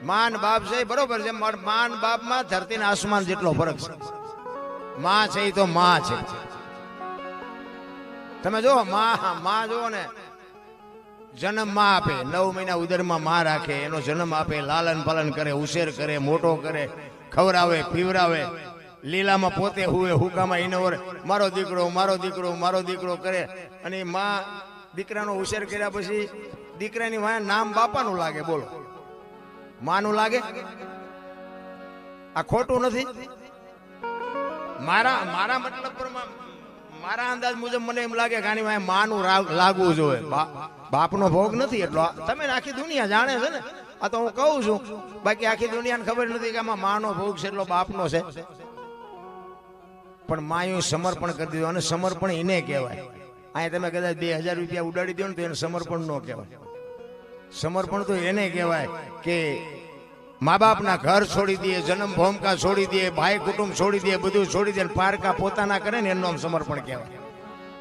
માન બાપ છે બરોબર છે, માન બાપ માં ધરતી ને આસમાન જેટલો ફરક છે. માં છે એ તો માં છે. તમે જો માં જો ને, જન્મ માં આપે, 9 મહિના ઉદરમાં માં રાખે, એનો જન્મ આપે, લાલન પાલન કરે, ઉછેર કરે, મોટો કરે, ખવડાવે પીવરાવે, લીલામાં પોતે હુએ હુકામાં ઇનોવર મારો દીકરો મારો દીકરો મારો દીકરો કરે. અને માં દીકરાનો ઉછેર કર્યા પછી દીકરાની વાય નામ બાપાનું લાગે. બોલો, માનું લાગે? આ ખોટું નથી? મારા મતલબ પર મારા અંદાજ મુજબ મને એમ લાગે કે આની વાય માનું લાગવું જોઈએ. બાપનો ભોગ નથી એટલો. તમે આખી દુનિયા જાણે છે ને, આ તો હું કહું છું, બાકી આખી દુનિયાને ખબર નથી કે આમાં માનો ભોગ છે એટલો બાપનો છે. પણ માયું સમર્પણ કરી દીધું, અને સમર્પણ એને કહેવાય. અહીંયા તમે કદાચ 2000 રૂપિયા ઉડાડી દો ને તો એને સમર્પણ ન કહેવાય. સમર્પણ તો એને કહેવાય કે મા બાપના ઘર છોડી દે, જન્મ ભૂમિકા છોડી દે, ભાઈ કુટુંબ છોડી દે, બધું છોડી દે, પારકા પોતાના કરે ને એનું સમર્પણ કહેવાય.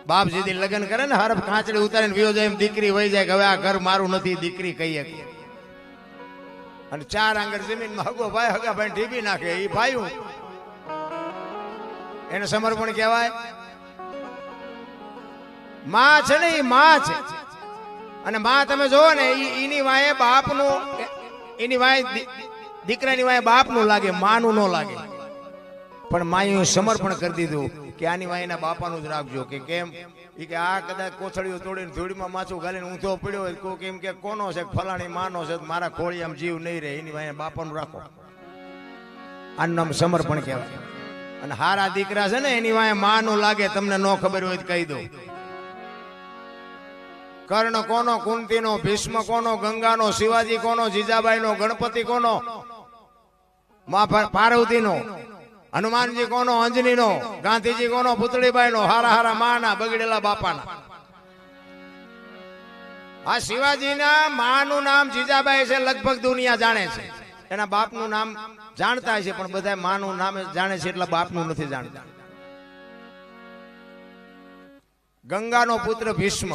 બાપ જેથી લગ્ન કરે ને, હરફ કાંચડી ઉતારીને વિયો જાય, એમ દીકરી વહી જાય કે હવે આ ઘર મારું નથી, દીકરી કહીએ. અને 4 આંગળ જમીનમાં હગો ભાઈ હગા ભાઈ ઢીબી નાખે, એ ભાઈ એને સમર્પણ કહેવાય. માં છે ને એ માં છે. અને માં તમે જોવો ને, એની વાય બાપનું, એની વાય દીકરાની વાય બાપનું લાગે, માનું ન લાગે. પણ માએ સમર્પણ કરી દીધું કે આની વાય એના બાપાનું જ રાખજો. કે કેમ? એ કે આ કદાચ કોથળીઓ તોડીને ધૂળમાં માથું ગાલીને ઊંધો પડ્યો હોય, કોઈ કેમ કે કોનો છે, ફલાણી માનો છે, મારા ખોળી આમ જીવ નહીં રહે, એની વાય બાપાનું રાખો. આનું નામ સમર્પણ કહેવાય. અને હારા દીકરા છે ને એની વાય માનું લાગે. તમને ન ખબર હોય તો કહી દો. કર્ણ કોનો? કુંતીનો. ભીષ્મ કોનો? ગંગાનો. શિવાજી કોનો? જીજાબાઈનો. ગણપતિ કોનો? મા પાર્વતીનો. હનુમાનજી કોનો? અંજનીનો. ગાંધીજી કોનો? પુતળીબાઈનો. હારા હારા માના, બગડેલા બાપાના. આ શિવાજીના માનું નામ જીજાબાઈ છે, લગભગ દુનિયા જાણે છે. એના બાપનું નામ જાણતા છે, પણ બધા માનું નામ જાણે છે, એટલે બાપનું નથી જાણતા. ગંગાનો પુત્ર ભીષ્મ.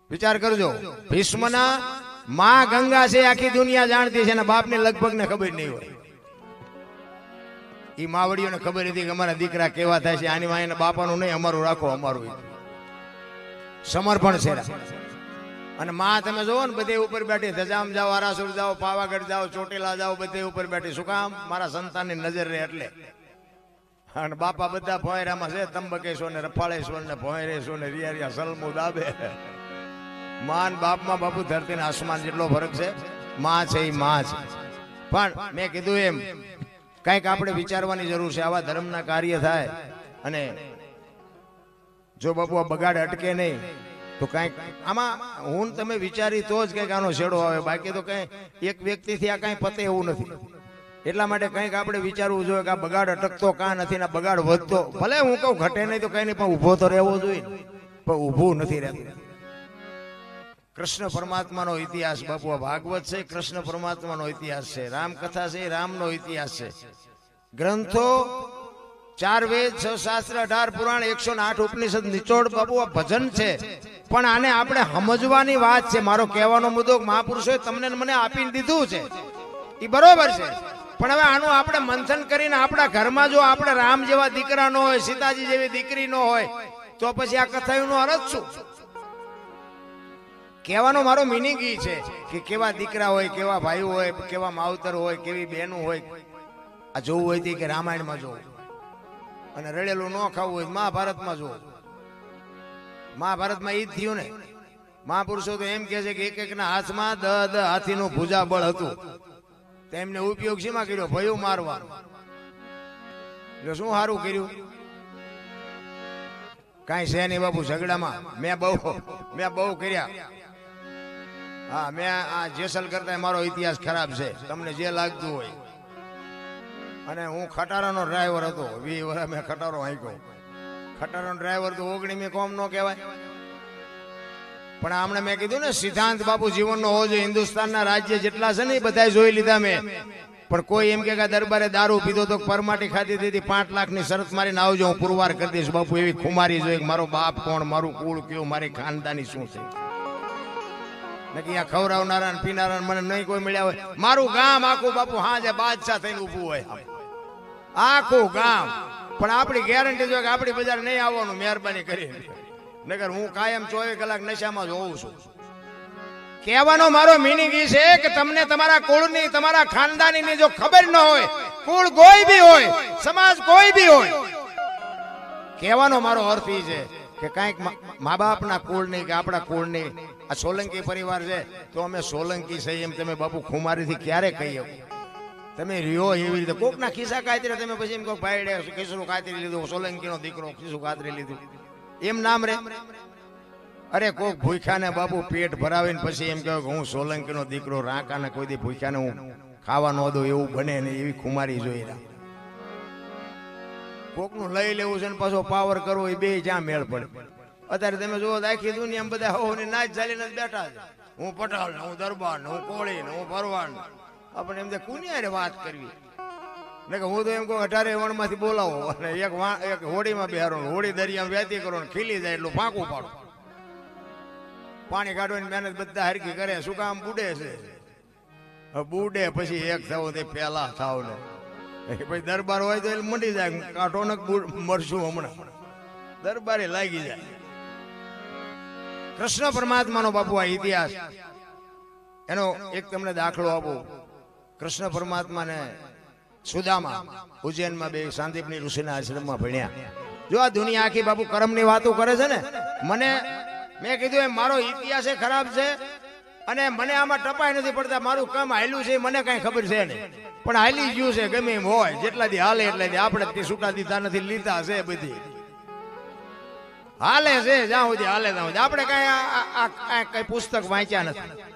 વિચાર કરજો, ભીષ્મના માં ગંગા છે, આખી દુનિયા જાણતી છે, અને બાપને લગભગ ને ખબર નહીં હોય. ઈ માવડીઓને ખબર હતી કે અમારા દીકરા કેવા થાય છે, આની માં બાપાનું નહીં, અમારું રાખો, અમારું. સમર્પણ છે. અને માં તમે જોવો ને, બધે ઉપર બેઠી, ધજામ જાઓ, આરાસુર જાઓ, પાવાગઢ જાઓ, ચોટીલા જાઓ, બધે ઉપર બેઠી. શું કામ? મારા સંતાનની નજર રહે એટલે. અને બાપા બધા ભોંયરામાં છે, તંબકેશ્વર ને રફાળેશ્વર ને ભોંયરેશ્વર ને રિયા સલમુ દાબે. માન બાપમાં બાપુ ધરતી ને આસમાન જેટલો ફરક છે. માં છે એ માં છે. પણ મેં કીધું એમ કઈક આપણે વિચારવાની જરૂર છે. આવા ધર્મના કાર્ય થાય અને જો બાપુ આ બગાડ અટકે નહીં તો કઈક આમાં હું તમે વિચારી તો જ કઈક આનો છેડો આવે. બાકી તો કઈ એક વ્યક્તિથી આ કઈ પતે એવું નથી. એટલા માટે કંઈક આપણે વિચારવું જોઈએ કે આ બગાડ અટકતો કાં નથી ને બગાડ વધતો. ભલે હું કહું ઘટે નહીં તો કઈ નહીં, પણ ઉભો તો રહેવો જોઈએ. પણ ઊભું નથી રહેતું. કૃષ્ણ પરમાત્માનો ઇતિહાસ બાપુ ભાગવત છે, કૃષ્ણ પરમાત્માનો ઇતિહાસ છે, રામકથા છે, રામનો ઇતિહાસ છે. ગ્રંથો 4 વેદ, 6 શાસ્ત્ર, 18 પુરાણ, 108 ઉપનિષદ, નિચોડ બાપુ આ ભજન છે. પણ આને આપણે સમજવાની વાત છે. મારો કહેવાનો મુદ્દો મહાપુરુષોએ તમને મને આપીને દીધું છે, એ બરોબર છે. પણ હવે આનું આપણે મંથન કરીને આપણા ઘરમાં જો આપણે રામ જેવા દીકરા ન હોય, સીતાજી જેવી દીકરી ન હોય, તો પછી આ કથાનો અર્થ શું? કહેવાનો મારો મિનિંગ ઈ છે કે કેવા દીકરા હોય, કેવા ભાઈઓ હોય, કેવા માવતર હોય, કેવી બહેનો હોય. આ જોવું હોય કે રામાયણમાં જોવું, અને રડેલું ન ખાવું હોય મહાભારતમાં જોવું. મહાભારતમાં ઈ જ થયું ને. મહાપુરુષો તો એમ કે છે કે એક એકના હાથમાં 10 હાથીનું ભુજા બળ હતું. તેમને ઉપયોગ શેમાં કર્યો? ભયું મારવા. એટલે શું સારું કર્યું? કાંઈ છે નહીં બાપુ. ઝઘડામાં મેં બહુ કર્યા. હા, મેં આ જેસલ કરતા મારો ઇતિહાસ ખરાબ છે, તમને જે લાગતું હોય. અને હું ખટારાનો ડ્રાઈવર હતો, 20 વર્ષ મેં ખટારો હાંક્યો. ખટારાનો ડ્રાઈવર તો 19મી કોમ નો કહેવાય. પણ આમણે મેં કીધું ને, સિદ્ધાંત બાપુ જીવનનો હોવો જોઈએ. હિન્દુસ્તાનના રાજ્ય જેટલા છે ને એ બધા જોઈ લીધા મેં. પણ કોઈ એમ કે દરબારે દારૂ પીધો તો પરમાટી ખાધી દીધી, 5 લાખની શરત મારીને આવજો, હું પુરવાર કરી દઈશ. બાપુ એવી ખુમારી જોઈએ મારો બાપ કોણ, મારું કુળ કયું, મારી ખાનદાની શું છે. નકી આ ખવડાવનારા ને પીનારા મને નહીં કોઈ મળ્યા હોય. મારું ગામ આખું બાપુ હાજે બાદશાહ થઈને ઊભું હોય, આખું ગામ. પણ આપણી ગેરંટી જો કે આપણી બજાર નહીં આવવાનું, મહેરબાની કરી. નકર હું કાયમ 24 કલાક નશામાં જ હોઉં છું. કહેવાનો મારો મિનિંગ એ છે કે તમને તમારા કુળની, તમારા ખાનદાનીની જો ખબર ન હોય, કુળ કોઈ બી હોય, સમાજ કોઈ બી હોય, કહેવાનો મારો અર્થ એ છે કે કાંઈક મા બાપના કુળની કે આપણા કુળની, આ સોલંકી પરિવાર છે તો અમે સોલંકી છીએ એમ તમે બાપુ ખુમારીથી ક્યારે કહી શકો? તમે રહ્યો એવી રીતે કોકના ખિસ્સા કાતરી, તમે પછી એમ કહો ભાઈ ખિસ્સું કાતરી લીધું, સોલંકીનો દીકરો ખિસ્સું કાતરી લીધું, એમ નામ રે? અરે કોક ભૂખ્યાને બાપુ પેટ ભરાવીને પછી એમ કહે હું સોલંકીનો દીકરો, રાંકાને કોઈ દી ભૂખ્યાને હું ખાવા ન દઉં, એવું બને ને એવી ખુમારી જોઈ રહ્યા. કોકનું લઈ લેવું છે ને પાછો પાવર કરવો, એ બે જ્યાં મેળ પડે. અત્યારે તમે જુઓ આખી દુનિયા બધા હોની નાચ ચાલીને બેઠા છે. હું પટાલ ને, હું દરબાર ને, હું કોળી ને, હું ભરવાડ ને. આપણે એમ કુનિયારે વાત કરવી ને કે હું તો એમ કહું 18 વણમાંથી બોલાવો અને એક હોડીમાં બેહારો, હોડી દરિયામાં વહેતી કરો ને ખીલી જાય એટલું ફાંકું પાડો. પાણી કાઢવાની મહેનત બધા હરકી કરે, શું કામ? બુડે છે. બુડે પછી એક થાવ તે પેલા થાવ ને પછી દરબાર હોય તો એ મંડી જાય, કાઢો ને મરશું હમણાં, દરબારે લાગી જાય. કૃષ્ણ પરમાત્માનો બાપુ આ ઇતિહાસ, એનો એક તમને દાખલો આપો. કૃષ્ણ પરમાત્માને સુદામા ઉજ્જૈનમાં બે સાંદીપની ઋષિના આશ્રમમાં ભણ્યા. જો આ દુનિયા આખી બાપુ કર્મની વાતો કરે છે ને, મેં કીધું એમ મારો ઇતિહાસ ખરાબ છે અને મને આમાં ટપાઈ નથી પડતા. મારું કામ હાલ્યું છે મને કઈ ખબર છે નહીં, પણ હાલી ગયું છે ગમે એમ હોય, જેટલા દી હાલે એટલા દી. આપણે તે છૂટા દીધા નથી, લીધા છે બધી હાલે છે, જ્યાં સુધી હાલે ત્યાં સુધી. આપણે કઈ પુસ્તક વાંચ્યા નથી.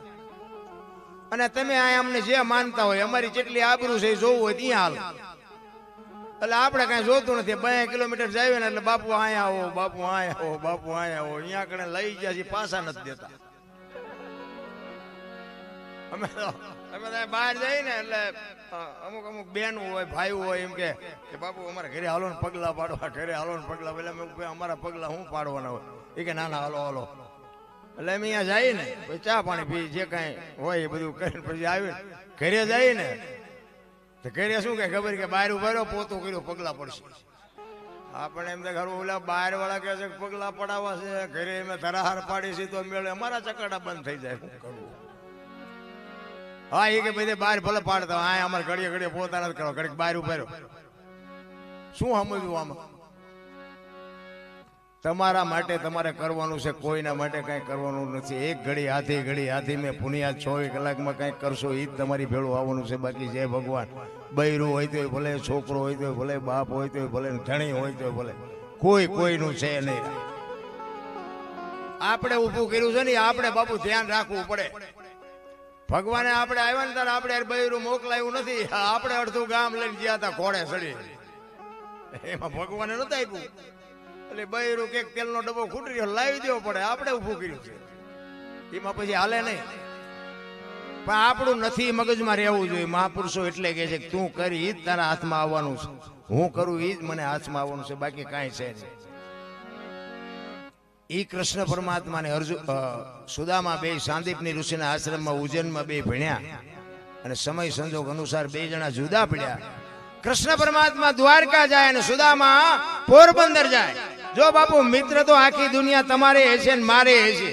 અને તમે આ અમને જે માનતા હોય, અમારી જેટલી આબરૂ છે એ જોવું હોય ત્યાં હાલ. એટલે આપણે કઈ જોતું નથી. 2 કિલોમીટર જાય ને એટલે બાપુ આયા આવો, બાપુ આયા આવો, બાપુ આયા આવો, અહીંયા કણે લઈ ગયા છે, પાછા નથી દેતા. અમે બહાર જઈએ ને એટલે અમુક બેન હોય, ભાઈ હોય, એમ કે બાપુ અમારા ઘરે હાલો ને પગલા પાડવા, ઘરે હાલો ને પગલા. એટલે અમારા પગલા શું પાડવાના હોય? એ કે ના ના હાલો હાલો. એટલે અમે અહીંયા જઈએ ને પછી ચા પાણી પી, જે કઈ હોય એ બધું કરીને પછી આવીને ઘરે જઈએ ને તો ઘરે શું કે ખબર કે બહાર ઉભા પોતું કર્યું, પગલા પડશે. આપણે એમ ઘર ઓલા બહાર વાળા કે છે પગલા પડાવવા છે, ઘરે અમે ધરાહાર પાડી છે તો મેળે અમારા ચકડા બંધ થઈ જાય. શું કરવું? હા એ કે બધે બહાર ભલે પાડતા હોય, અમારે ઘડીએ ઘડીએ પોતા નથી કરવા, ઘડીક બહાર ઉભા રહ્યો. શું સમજવું આમાં? તમારા માટે તમારે કરવાનું છે, કોઈના માટે કઈ કરવાનું નથી. એક ઘડી હાથી મેં પુનિયા 24 કલાકમાં કઈ કરશો એ જ તમારી ભેળું આવવાનું છે. બાકી જય ભગવાન, બૈરું હોય તો ભલે, છોકરો હોય તો ભલે, બાપ હોય તો ભલે, ધણી હોય તો ભલે, કોઈનું છે નહીં. આપણે ઊભું કર્યું છે ને, આપણે બાપુ ધ્યાન રાખવું પડે. ભગવાને આપણે આવ્યા ને ત્યારે આપણે બૈરું મોકલાયું નથી. આપણે અડધું ગામ લઈને ગયા હતા ઘોડે ચડી, એમાં ભગવાને નતા આપ્યું. એટલે બૈરું કે તેલનો ડબ્બો ખૂટી રહ્યો, લાવી દેવો પડે. આપણે ઊભું કર્યું છે, એમાં પછી હાલે નહીં. પણ આપણું નથી મગજમાં રહેવું જોઈએ. મહાપુરુષો એટલે કે છે કે તું કરી ઈ જ તારા હાથમાં આવવાનું છે, હું કરું ઈ જ મને હાથમાં આવવાનું છે, બાકી કાંઈ છે નહીં. ઈ કૃષ્ણ પરમાત્મા ને સુદામા બે સાંદીપની ઋષિના આશ્રમમાં ઉજ્જૈનમાં બે ભણ્યા અને સમય સંજોગ અનુસાર બે જણા જુદા પડ્યા. કૃષ્ણ પરમાત્મા દ્વારકા જાય અને સુદામા પોરબંદર જાય. જો બાપુ મિત્ર તો આખી દુનિયા તમારે હશે ને મારે હશે,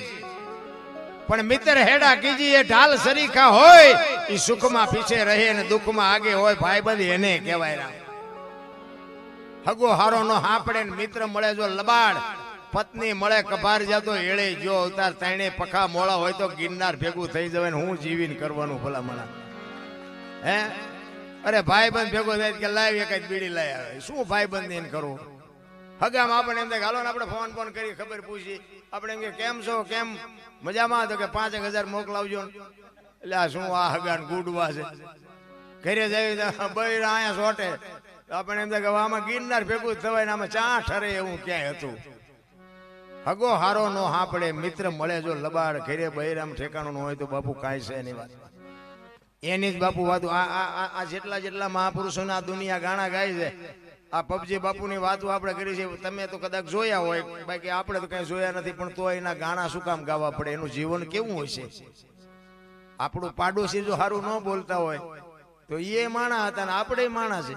પણ મિત્ર હેડા કીજી એ ઢાલ સરીખા હોય, એ સુખમાં પીછે રહે અને દુઃખમાં આગે હોય. ભાઈબંધ એને કહેવાય. હગો હારો નો હાંપડે ને મિત્ર મળે જો લબાડ, પત્ની મળે કભાર જાતો એળે જો અવતાર. તાણે પખા મોળા હોય તો ગિરનાર ભેગું થઈ જવાય ને હું જીવીને કરવાનું ભલા મણા. હે અરે ભાઈબંધ ભેગો થાય કે લાવી એક જ બીડી લઈ આવે. શું ભાઈબંધ એને કરવું? હગામાં આપણે એમ થાય હાલો ને આપણે ફોન કરી ખબર પૂછી. આપણે એમ કે કેમ છો, કેમ મજામાં? તો કે 5000 મોકલાવજો. એટલે આ શું આ હગાન ગુડવા છે? ઘરે જઈ બૈર અહીંયા સોટે. આપણે એમ થાય કે આમાં ગિરનાર ભેગું થવાય ને આમાં ચા ઠરે એવું ક્યાંય હતું. હગો હારો નો હાંપડે, મિત્ર મળે જો લબાડ. ઘરે બૈરામ ઠેકાણું હોય તો બાપુ કાંઈ છે એની વાત. એની જ બાપુ વાતો આ જેટલા મહાપુરુષોના દુનિયા ગાણા ગાય છે. આ પબજી બાપુની વાતો આપણે કરી છે, તમે તો કદાચ જોયા હોય, બાકી આપણે તો કઈ જોયા નથી. પણ તો એના ગાણા શું કામ ગાવા પડે? એનું જીવન કેવું હોય છે? આપણું પાડોશી જો સારું ન બોલતા હોય તો એ માણા હતા ને આપણે માણા છે.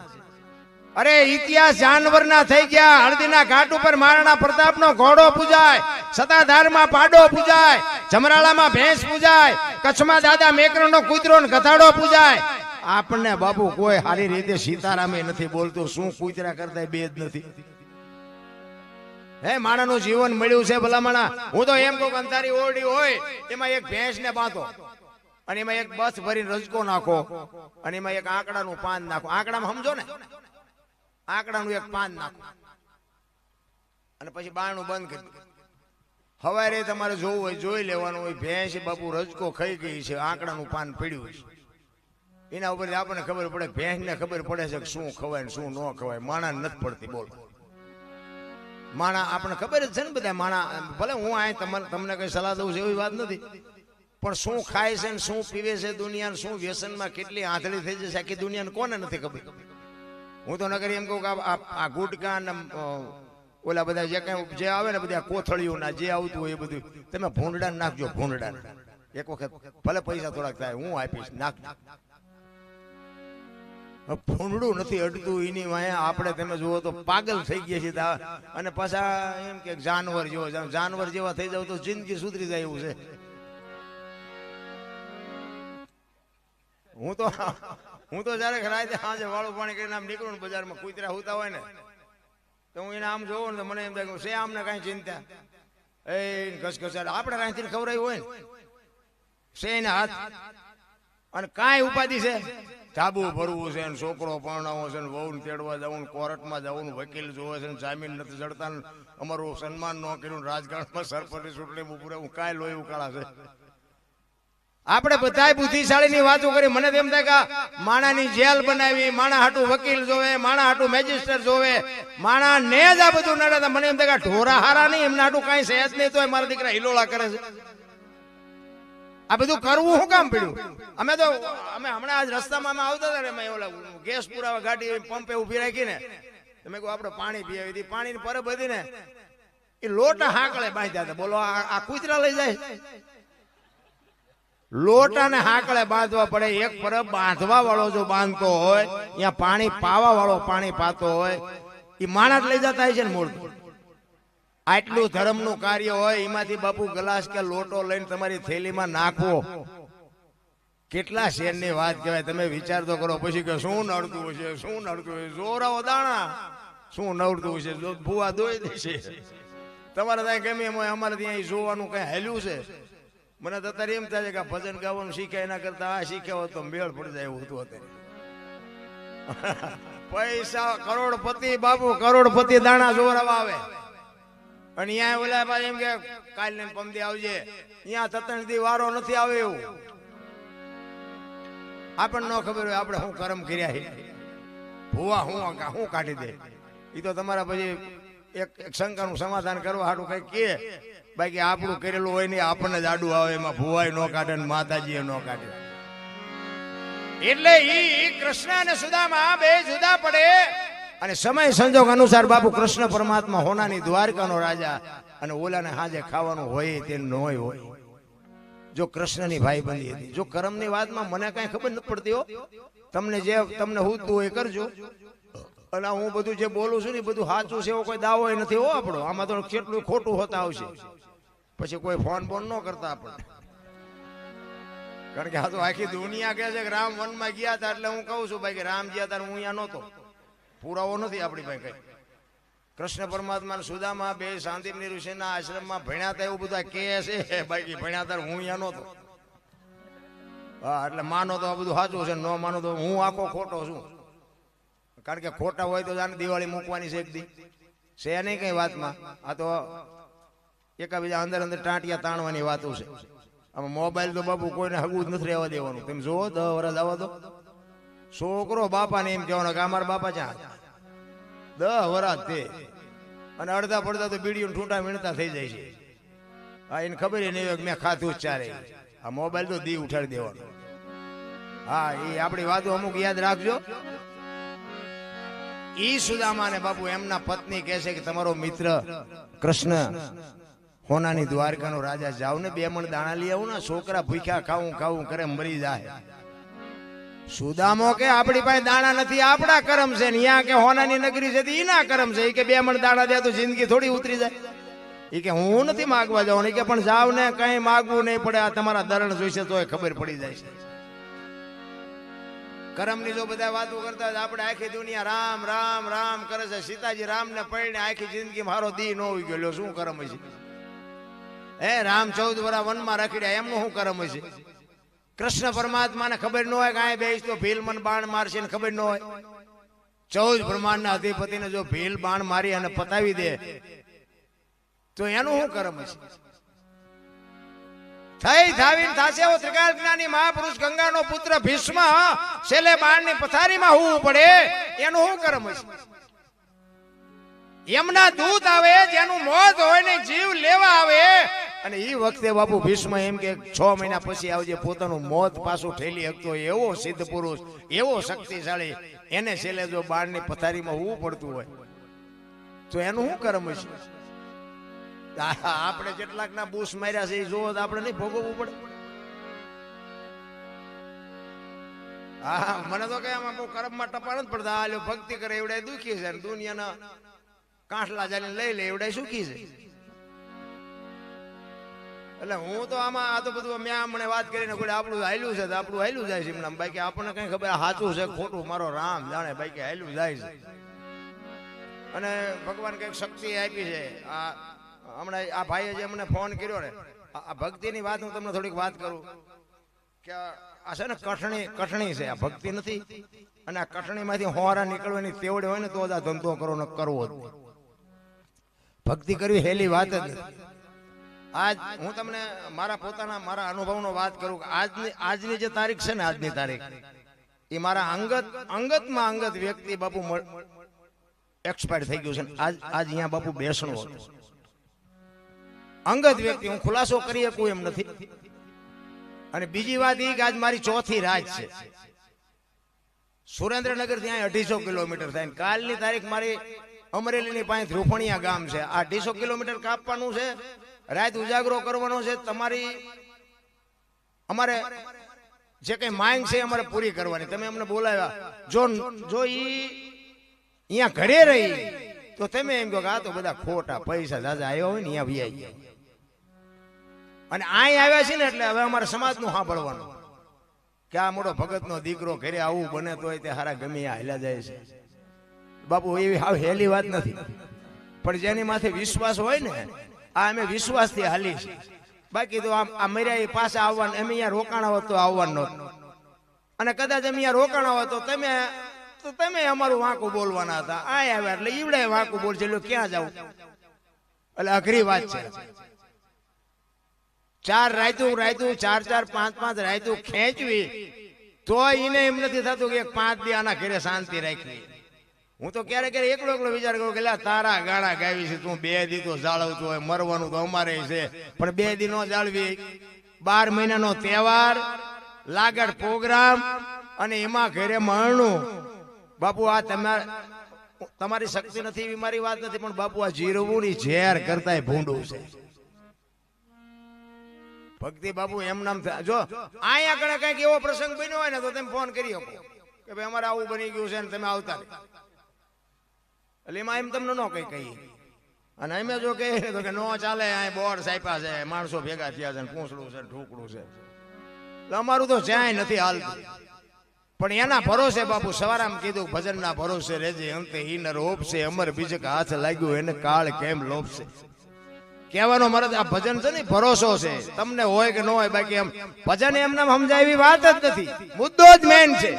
અરે ઇતિહાસ જાનવરના થઈ ગયા. હળદીના ઘાટ ઉપર મહારાણા પ્રતાપનો ઘોડો પૂજાય, સતાધારમાં પાડો પૂજાય, જમરાળામાં ભેંસ પૂજાય, કચ્છમાં દાદા મેકરણનો કૂતરો ને ગધાડો પૂજાય. આપણને બાપુ કોઈ સારી રીતે સીતારામે નથી બોલતું. શું કૂતરા કરતા બે જ નથી. હે માણાનું જીવન મળ્યું છે ભલા માણા. હું તો એમ કહું અંધારી ઓરડી હોય એમાં એક ભેંસ ને બાંધો અને એમાં એક બસ ભરીને રજકો નાખો અને એમાં એક આંકડાનું પાન નાખો. આંકડામાં સમજો ને, આંકડાનું એક પાન નાખો અને પછી બારણું બંધ કરી દો. હવારે તમારે જોવું હોય જોઈ લેવાનું હોય ભેંસ બાપુ રજકો ખાઈ ગઈ છે, આંકડાનું પાન પડ્યું છે. એના ઉપર આપણને ખબર પડે, ભેંસને ખબર પડે છે કે શું ખવાય ને શું ન ખવાય. માણા નથી પડતી. બોલો માણા આપણને ખબર જ છે ને બધા માણા. ભલે હું આ તમને કઈ સલાહ દઉં છું એવી વાત નથી, પણ શું ખાય છે ને શું પીવે છે દુનિયા, શું વ્યસનમાં કેટલી આંધળી થઈ જશે આખી દુનિયાને કોને નથી ખબર. હું તો નગર એમ કહું કે આ ગુટકા ને ઓલા બધા જે કઈ જે આવે ને બધા કોથળીઓ ના જે આવતું હોય એ બધું તમે ભૂંડડા નાખજો. ભૂંડડા એક વખત ભલે પૈસા થોડાક થાય હું આપીશ, નાખજો. ભૂંડડું નથી અડતું એની વાયા આપણે તમે જુઓ તો પાગલ થઈ ગયા છે. અને પાછા એમ કે જાનવર જેવો, જાનવર જેવા થઈ જાવ તો જિંદગી સુધરી જાય એવું છે. હું તો જયારે રાતે સાંજે વાળું પાણી કરીને આમ નીકળું ને બજારમાં કૂતરા હોતા હોય ને તો હું એને આમ જોઉં ને તો મને એમ થાય છે આમને કઈ ચિંતા એ ઘસઘસાટ આપણે કાંઈથી ખવડાવ્યું હોય ને છે એને હાથ અને કાંઈ ઉપાધિ છે. ધાબુ ભરવું છે ને છોકરો પરણાવો છે ને વહુ તેડવા જવું ને કોર્ટમાં જવું, વકીલ જોવે છે ને જામીન નથી ચડતા, અમારું સન્માન ન કર્યું, રાજકારણમાં સરપંચની ચૂંટણી પૂરે હું કાંઈ લોહી ઉકાળા છે. આપણે બધા બુદ્ધિશાળી ની વાતો કરી. મને તેમ થાય કે માણાની જેલ બનાવી, માણા હાટું વકીલ જોવે, માણા હાટું મેજિસ્ટ્રેટ જોવે, માણા ને જ આ બધું નડે. મને એમ થાય કે ઢોરા હારા નહીં એમને હાટું કઈ સહેજ નહીં તો મારા દીકરા હિલોળા કરે છે. આ બધું કરવું શું કામ પડ્યું? અમે હમણાં આજ રસ્તામાં આવતા હતા ને એમાં ઓલા ગેસ પુરાવા ગાડી પંપે ઉભી રાખી ને તમે કહો આપણે પાણી પીવી હતી, પાણીની પરબ હતી ને એ લોટા હાંકળે બાંધ્યા હતા. બોલો આ કૂતરા લઈ જાય? લોટા ને હાંકળે બાંધવા પડે. એક પરબ બાંધવા વાળો જો બાંધતો હોય, અહીંયા પાણી પાવા વાળો પાણી પાતો હોય, એ માણસ લઈ જતા હોય છે ને મૂળ. આટલું ધર્મનું કાર્ય હોય એમાંથી બાપુ ગ્લાસ કે લોટો લઈને તમારી થેલીમાં નાખવો કેટલા શેરની વાત કહેવાય. તમે વિચાર તો કરો પછી કે શું નડતું હશે, શું નડતું હશે. જોરાઓ દાણા શું નડતું હશે, ભૂવા દોઈ દેશે. તમારે ત્યાં ગમે એમ હોય, અમારે ત્યાં જોવાનું કઈ હેલ્યું છે. મને તો અત્યારે એમ થાય છે કે ભજન ગાવાનું શીખ્યા એના કરતા આ શીખ્યા હોત તો મેળ પડી જાય એવું હતું અત્યારે. પૈસા કરોડપતિ બાપુ, કરોડપતિ દાણા જોરાવા આવે અને અહીંયા ઓલા ભાઈ એમ કે કાલ ને પમદી આવજે. અહીંયા તતણથી વારો નથી આવે એવું આપણને ન ખબર હોય આપણે શું કર્મ કર્યા છે. ભૂવા હું કાઢી દે એ તો તમારા પછી એક શંકાનું સમાધાન કરવા હાટું કઈ કે બાકી આપણું કરેલું હોય ને આપણને જ આડું આવે. એમાં ભૂવાય ન કાઢે ને માતાજી ન કાઢે. એટલે ઈ કૃષ્ણ અને સુદામા બે જુદા પડે અને સમય સંજોગ અનુસાર બાપુ કૃષ્ણ પરમાત્મા હોનાની દ્વારકાનો રાજા અને ઓલાને હાજે ખાવાનું હોય તે ન હોય. જો કૃષ્ણની ભાઈબંધી હતી. જો કર્મની વાતમાં મને કઈ ખબર નથી પડતી હો. તમને જે તમને હુતું હોય કરજો. અને હું બધું જે બોલું છું ને બધું સાચું છે એવો કોઈ દાવો નથી હો આપણો. આમાં તો કેટલું ખોટું હોતા આવશે. પછી કોઈ ફોન બોન ન કરતા આપણે, કારણ કે આ તો આખી દુનિયા કહે છે કે રામ વનમાં ગયા હતા એટલે હું કહું છું ભાઈ કે રામ ગયા હતા હું અહીંયા નહોતો. પુરાવો નથી આપણી પાસે કઈ. કૃષ્ણ પરમાત્મા સુદામા બે શાંતિની ઋષિના આશ્રમમાં ભણ્યા હતા એવું બધા કહે છે. બાકી ભણ્યા હતા હું અહીંયા નહોતો. હા એટલે માનો તો આ બધું સાચું છે, ન માનો તો હું આખો ખોટો છું. કારણ કે ખોટા હોય તો જાણે દિવાળી મૂકવાની છે એક દી છે નહીં કઈ વાતમાં. આ તો એકાબીજા અંદર અંદર ટાંટિયા તાણવાની વાતો છે. આમાં મોબાઈલ તો બાપુ કોઈને હગું જ નથી રહેવા દેવાનું. તમે જોવો 10 વર્ષ આવવા દો. છોકરો બાપાને એમ કહેવાનો કે અમારા બાપા ક્યાં 10 વર્ષ તે અને અડધા પડધા તો બીડીઓ ઠૂંટા મીણતા થઈ જાય છે. હા એને ખબર નહીં મેં ખાધું જ ચારે. આ મોબાઈલ તો દી ઉઠાડી દેવાનો. હા એ આપણી વાતો અમુક યાદ રાખજો. ઈ સુદામા ને બાપુ એમના પત્ની કહે છે કે તમારો મિત્ર કૃષ્ણ હોનાની દ્વારકાનો રાજા જાવ ને 2 મણ દાણા લઈ આવું ને છોકરા ભૂખ્યા ખાવું ખાવું કરે મરી જાય. સુદામો કે આપણી પાસે દાણા નથી, આપણા કરમ છે ને અહીંયા કે હોનાની નગરી છે એના કરમ છે. કે 2 મણ દાણા દે તો જિંદગી થોડી ઉતરી જાય. એ કે હું નથી માગવા જાઉં. કે પણ જાવ ને કઈ માગવું નહીં પડે, આ તમારા દરણ જોઈશે તોય ખબર પડી જાય છે. કરમની જો બધા વાતો કરતા હોય આપણે આખી દુનિયા રામ રામ રામ કરે છે. સીતાજી રામ ને પડીને આખી જિંદગી મારો દી ન હોઈ ગયો, શું કરમ હશે? રામ 14 વર્ષ વનમાં રખડ્યા, એમનું શું કરમ હશે? કૃષ્ણ પરમાત્માને ખબર ન હોય કે આ બેસ તો ભીલ મને બાણ મારશે ને ખબર ન હોય. 14 બ્રહ્માંડના અધિપતિને જો ભીલ બાણ મારી અને પતાવી દે તો એનું શું કરમ હશે? થઈ થાવીને થાશે એવો ત્રિકાળ જ્ઞાની મહાપુરુષ ગંગાનો પુત્ર ભીષ્મ છેલ્લે બાણની પથારીમાં હોવું પડે, એનું શું કરમ હશે? એમના દૂત આવે જેનું મોત હોય ને જીવ લેવા આવે, અને એ વખતે બાપુ ભીષ્મ એમ કે 6 મહિના પછી આવજે. પોતાનું મોત પાછું ઠેલી શકતો એવો સિદ્ધ પુરુષ, એવો શક્તિશાળી, એને છેલ્લે જો બાણની પથારીમાં હોવું પડતું હોય તો એનું શું કરમ હશે? આપણે જેટલાક ના બૂસ માર્યા છે એ જોવો તો આપણે નહીં ભોગવવું પડે? હા, મને તો કઈ આમાં બહુ કર્મમાં ટપા નથી પડતા. આ ભક્તિ કરે એવડાય દુખી છે, દુનિયાના કાંઠલા જાને લઈ લે એવડાય સુખી છે. એટલે હું તો આમાં આ તો બધું મેં મને વાત કરીને આપણું હાલ્યું છે તો આપણું હાલ્યું જાય છે એમના. બાકી આપણને કઈ ખબર સાચું છે ખોટું મારો રામ જાણે, બાકી હાલ્યું જાય છે. અને ભગવાન કઈક શક્તિ આપી છે. આ હમણાં આ ભાઈએ જે મને ફોન કર્યો ને, આ ભક્તિની વાત હું તમને થોડીક વાત કરું કે આ છે ને કઠણી છે, આ ભક્તિ નથી. અને આ કઠણીમાંથી હોરા નીકળવાની તેવડે હોય ને તો આ ધંધો કરો ને કરવો જ. ભક્તિ કરવી હેલી વાત જ નથી. આજ હું તમને મારા અનુભવનો વાત કરું કે આજની જે તારીખ છે ને, આજની તારીખ એ મારા અંગતમાં અંગત વ્યક્તિ બાપુ એક્સપાયર થઈ ગયું છે. આજ અહીંયા બાપુ બેસણું હતું. અંગત વ્યક્તિ, હું ખુલાસો કરી શકું એમ નથી. અને બીજી વાત એ કે આજ મારી 4થી રાત છે. સુરેન્દ્રનગર થી 250 કિલોમીટર થાય. કાલની તારીખ મારી અમરેલીની પાસે રૂપણિયા ગામ છે. આ 250 કિલોમીટર કાપવાનું છે, રાત ઉજાગરો કરવાનો છે. અમારે જે કઈ માંગ છે અમારે પૂરી કરવાની. તમે અમને બોલાવ્યા, જો ઈ અહીંયા ઘરે રહી તો તમે એમ કહો કે આ તો બધા ખોટા પૈસા દાદા આવ્યો હોય ને અહીંયા ભી આવી જાય. અને અહીં આવ્યા છે ને એટલે હવે અમારા સમાજનું સાંભળવાનું કે આ મોટો ભગતનો દીકરો ઘરે આવું બને તો તે હારા ગમે હાલ્યા જાય છે. બાપુ એવી હાવ હેલી વાત નથી, પણ જેની માથે વિશ્વાસ હોય ને, આ અમે વિશ્વાસથી હાલી છે. બાકી તો આ મર્યા એ પાછા આવવાનું, અમે અહીંયા રોકાણા હોત તો આવવાનું નહોતું. અને કદાચ અમે અહીંયા રોકાણા હોત તો તમે અમારું વાંકું બોલવાના હતા. આ આવ્યા એટલે ઈવડે વાંકું બોલશે, એટલે ક્યાં જવું? એટલે અઘરી વાત છે. 4 રાયતું 4 5 રાયતું ખેંચવી તો એને એમ નથી થતું કે 5 દી આના ઘરે શાંતિ રાખવી. હું તો ક્યારેક એકલો વિચાર કરું કે તારા ગાણા ગાવી છે, તું 2 દી તો જાળવતો હોય, મરવાનું તો અમારે છે, પણ 2 દી નો જાળવી. 12 મહિનાનો તહેવાર, લાગડ પ્રોગ્રામ, અને એમાં ઘરે મળનું. બાપુ આ તમારી શક્તિ નથી એવી મારી વાત નથી, પણ બાપુ આ જીરવું ની ઝેર કરતા ભૂંડું છે. ભક્તિ બાપુ એમ નામ જો અહીંયા કણે કઈક એવો પ્રસંગ બન્યો હોય ને તો તમે ફોન કરી શકો કે ભાઈ અમારે આવું બની ગયું છે ને તમે આવતા રહે. એટલે એમાં એમ તમને ન કઈ કહીએ. અને અમે જો કહીએ તો કે નો ચાલે, અહીં બોર્ડ સાપ્યા છે, માણસો ભેગા થયા છે, પૂંછડું છે, ઠોકડું છે. એટલે અમારું તો જ્યાંય નથી હાલતું. પણ એના ભરોસે બાપુ સવારામ કીધું, ભજનના ભરોસે રેજે, અંતે હીન રોપશે, અમર બીજક હાથ લાગ્યું એને કાળ કેમ લોપશે. કહેવાનો મરદ આ ભજન છે ને ભરોસો છે, તમને હોય કે ન હોય. બાકી એમ ભજન એમને સમજાય એવી વાત જ નથી. મુદ્દો જ મેન છે.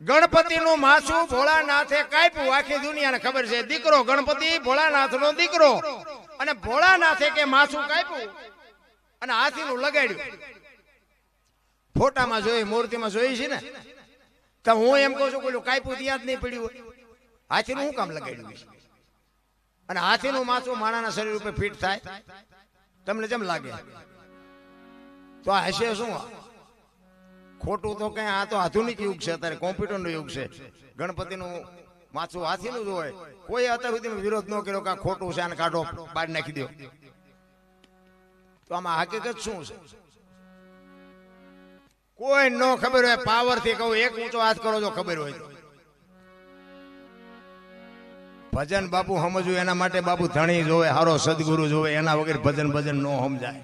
ગણપતિનું માથું ભોળાનાથે કાપ્યું, આખી દુનિયાને ખબર છે. દીકરો ગણપતિ ભોળાનાથનો દીકરો, અને ભોળાનાથે કે માથું કાપ્યું અને હાથીનું લગાડ્યું. ફોટામાં જોઈ, મૂર્તિમાં જોઈ છે ને, તો હું એમ કહું છું કોઈ કાપ્યું ત્યાં જ નહીં પડ્યું હોય. હાથીનું શું કામ લગાડ્યું છે? અને હાથીનું માથું માણાના શરીર ઉપર ફિટ થાય તમને જેમ લાગે તો આ હશે શું? ખોટું તો કઈ, આ તો આધુનિક યુગ છે, અત્યારે કોમ્પ્યુટરનો યુગ છે. ગણપતિનું માથું હાથીનું જ હોય. કોઈ અત્યાર સુધી વિરોધ ન કર્યો કે આ ખોટું છે, આને કાઢો, બહાર નાખી દો. તો આમાં હકીકત શું છે? કોઈ ન ખબર હોય પાવર થી કહું એક ઊંચો હાથ કરો જો ખબર હોય તો. ભજન બાપુ સમજવું એના માટે બાપુ ધણી જોવે, હારો સદગુરુ જોવે, એના વગર ભજન નો સમજાય.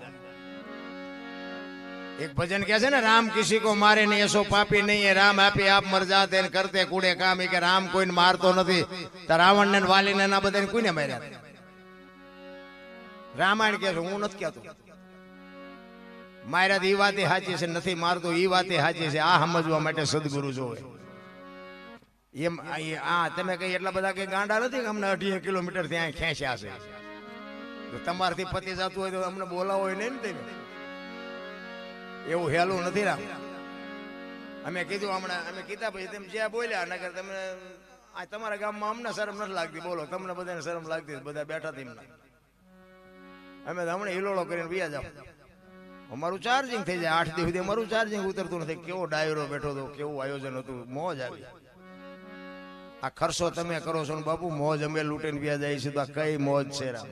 એક ભજન કે છે ને, રામ કિસી કો મારે નહીં એસો પાપી નહીં है, राम આપી આપ મર જાતે કરતે કુડે કામ. કે રામ કોઈને મારતો નથી, તો રાવણ ને વાલી ને બધાને કોઈને માર્યા? રામાયણ કે છે, હું નથી કહેતો. માર્યા ઈ વાતે સાચી છે, નથી મારતો ઈ વાતે સાચી છે. આ સમજવા માટે સદગુરુ જોવે. એમ આ તમે કઈ એટલા બધા કઈ ગાંડા નથી કે અમને 18 કિલોમીટર ત્યાં ખેંચ્યા છે. જો તમારથી પતિ જતું હોય તો અમને બોલાવો નહીં ને તમે. એવું હેલું નથી રામ. અમે કીધું હમણાં, અમે કીધા પછી તમે જ્યાં બોલ્યા નગર તમે આ તમારા ગામમાં અમને શરમ નથી લાગતી, બોલો તમને બધાને શરમ લાગતી, બધા બેઠા તેમને. અમે તો હમણાં હિલોળો કરીને વ્યા જાવ. અમારું ચાર્જિંગ થઈ જાય 8 દિવસ સુધી અમારું ચાર્જિંગ ઉતરતું નથી. કેવો ડાયરો બેઠો હતો, કેવું આયોજન હતું, મોજ આવી. આ ખર્ચો તમે કરો છો ને બાપુ, મોજ અમે લૂંટીને વ્યા જાય છે તો આ કઈ મોજ છે રામ?